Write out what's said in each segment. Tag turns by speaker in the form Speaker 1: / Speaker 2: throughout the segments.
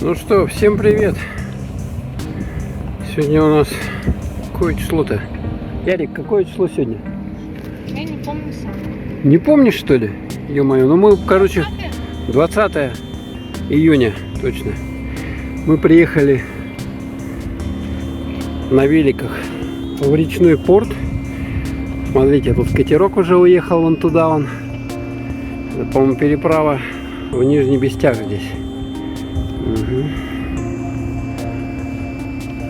Speaker 1: Ну что, всем привет! Сегодня у нас какое число-то? Ярик, какое число сегодня?
Speaker 2: Я не помню сам.
Speaker 1: Не помнишь, что ли? Ё-моё, ну мы, короче, 20 июня, точно. Мы приехали на великах в речной порт. Смотрите, тут катерок уже уехал вон туда, вон. Это, по-моему, переправа в Нижний Бестяг здесь. Угу.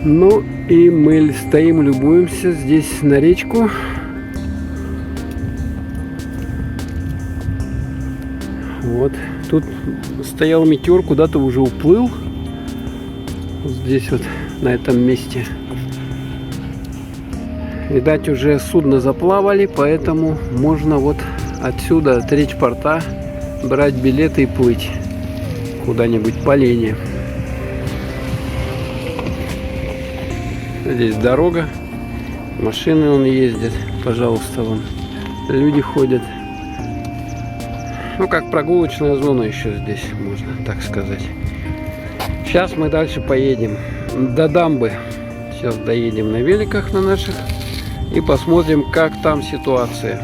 Speaker 1: Ну и мы стоим, любуемся здесь на речку. Вот. Тут стоял метеор, куда-то уже уплыл. Вот здесь вот, на этом месте. Видать, уже судно заплавали, поэтому можно вот отсюда, от речпорта, брать билеты и плыть куда-нибудь по линии. Здесь дорога, машины вон ездят, пожалуйста, вон люди ходят. Ну, как прогулочная зона еще здесь, можно так сказать. Сейчас мы дальше поедем до дамбы. Сейчас доедем на великах на наших и посмотрим, как там ситуация.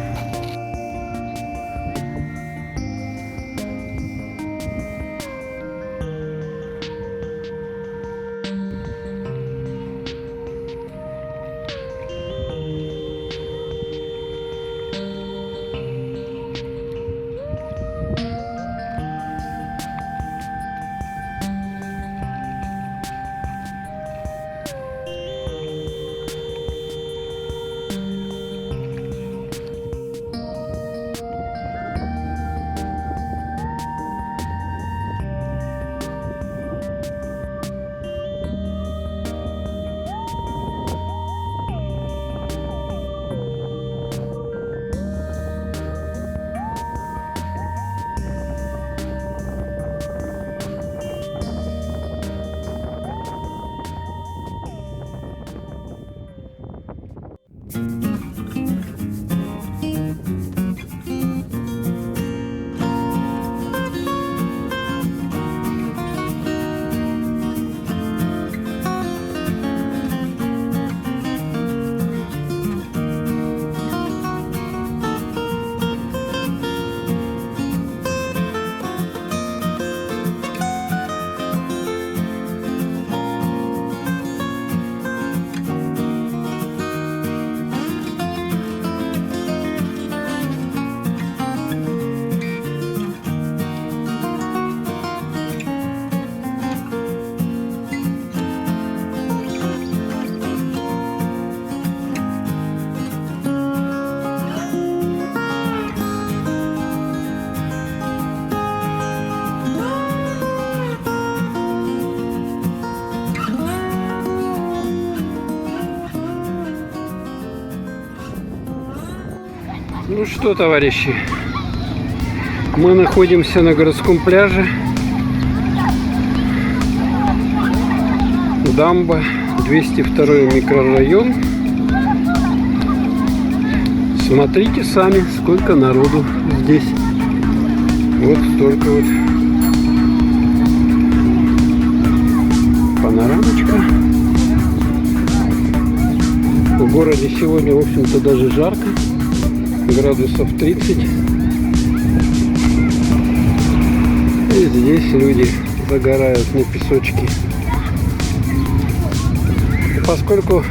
Speaker 1: Ну что, товарищи, мы находимся на городском пляже. Дамба, 202 микрорайон. Смотрите сами, сколько народу здесь. Вот столько вот. Панорамочка. В городе сегодня, в общем-то, даже жарко. Градусов 30. И здесь люди загорают на песочке. И поскольку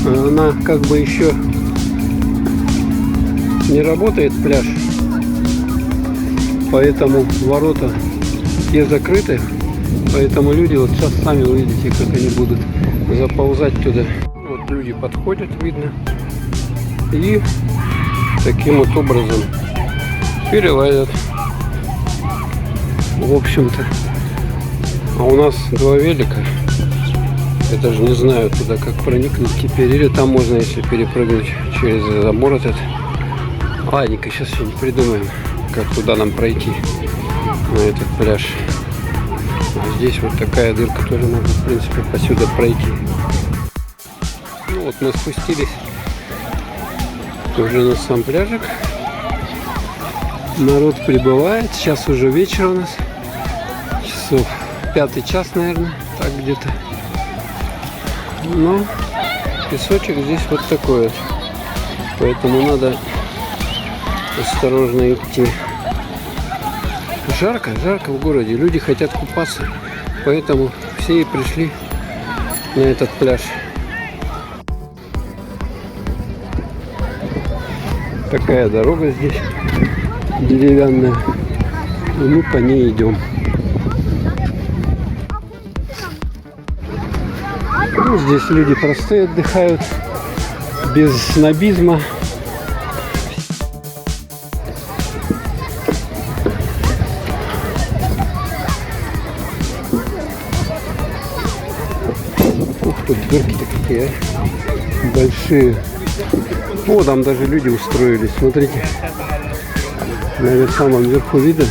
Speaker 1: она как бы еще не работает, пляж, поэтому ворота те закрыты, поэтому люди вот сейчас сами увидите, как они будут заползать туда. Вот люди подходят, видно. И таким вот образом перелазят. В общем-то. А у нас два велика. Я даже не знаю туда, как проникнуть теперь. Или там можно, если перепрыгнуть через забор этот. Ладненько, сейчас что-нибудь придумаем, как туда нам пройти, на этот пляж. А здесь вот такая дырка, тоже можно, в принципе, посюда пройти. Ну вот мы спустились уже на сам пляжик. Народ прибывает. Сейчас уже вечер у нас. часов 5 час, наверное, так где-то. Но песочек здесь вот такой вот. Поэтому надо осторожно идти. Жарко в городе. Люди хотят купаться. Поэтому все и пришли на этот пляж. Такая дорога здесь деревянная. И мы по ней идем. Ну, здесь люди простые отдыхают. Без снобизма. Ух, тут дырки-то какие большие. О, там даже люди устроились. Смотрите. На самом верху видно.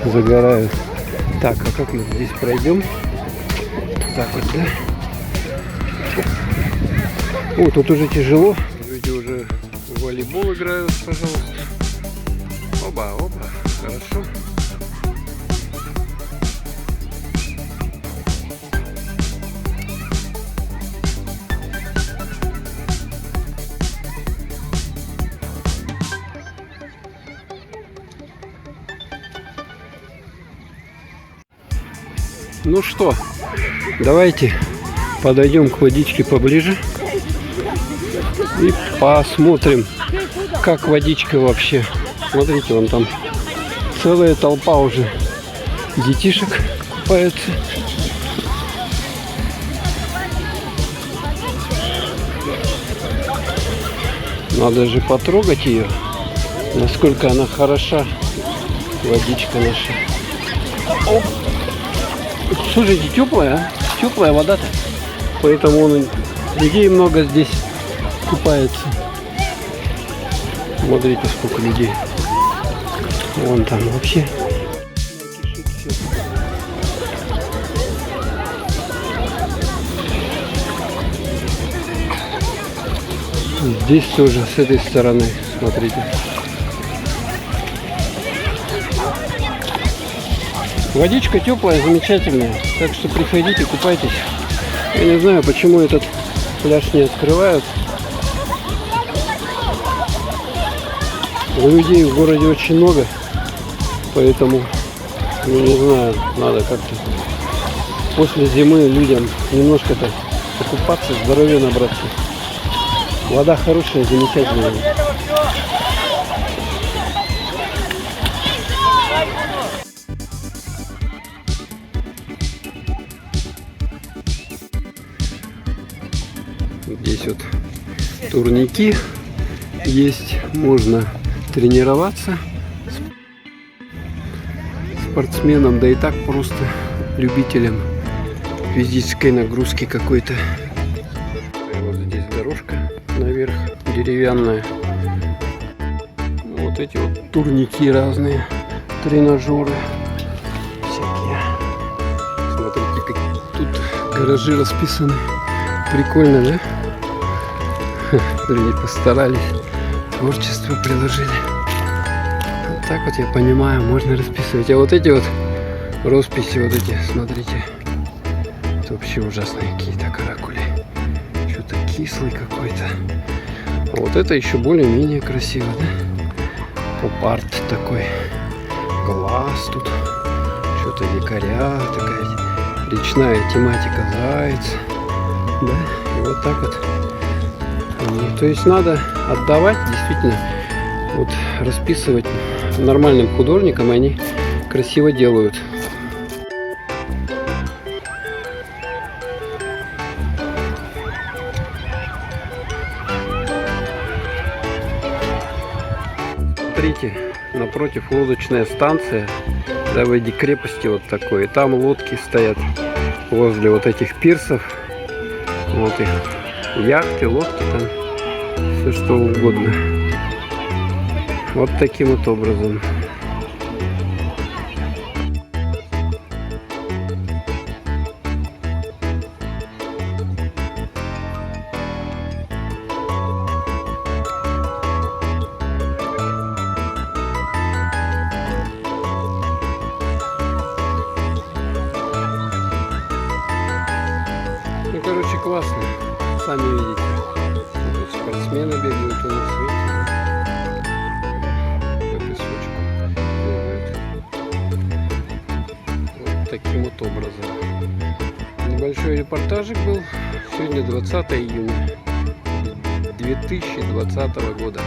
Speaker 1: Загорают. Так, а как мы здесь пройдем? Так вот, да? О, тут уже тяжело. Люди уже в волейбол играют, пожалуйста. Оба. Хорошо. Ну что, давайте подойдем к водичке поближе и посмотрим, как водичка вообще. Смотрите, вон там целая толпа уже детишек купается. Надо же потрогать ее, насколько она хороша, водичка наша. Оп. Слушайте, теплая, а? Теплая вода-то. Поэтому людей много здесь купается. Смотрите, сколько людей. Вон там вообще. Здесь тоже, с этой стороны, смотрите. Водичка теплая, замечательная. Так что приходите, купайтесь. Я не знаю, почему этот пляж не открывают. Людей в городе очень много. Поэтому, ну не знаю, надо как-то после зимы людям немножко-то покупаться, здоровья набраться. Вода хорошая, замечательная. Здесь вот турники есть, можно тренироваться спортсменам, да и так просто любителям физической нагрузки какой-то. Вот здесь дорожка наверх деревянная. Вот эти вот турники разные, тренажеры всякие. Смотрите, как тут гаражи расписаны. Прикольно, да? Люди постарались, творчество приложили. Вот так вот, я понимаю, можно расписывать. А вот эти вот росписи, вот эти, смотрите. Это вообще ужасные какие-то каракули. Что-то кислый какой-то. А вот это еще более-менее красиво, да? Поп-арт такой. Глаз тут. Что-то якоря такая. Речная тематика, заяц. Да, и вот так вот. То есть надо отдавать, действительно, вот расписывать нормальным художникам, они красиво делают. Смотрите, напротив лодочная станция, да, в виде крепости вот такой. И там лодки стоят возле вот этих пирсов. Вот их яхты, лодки там, все что угодно. Вот таким вот образом. очень классно. Сами видите. Вот спортсмены бегают у нас, видите? По песочку бегают. Вот таким вот образом. Небольшой репортажик был. Сегодня 20 июня 2020 года.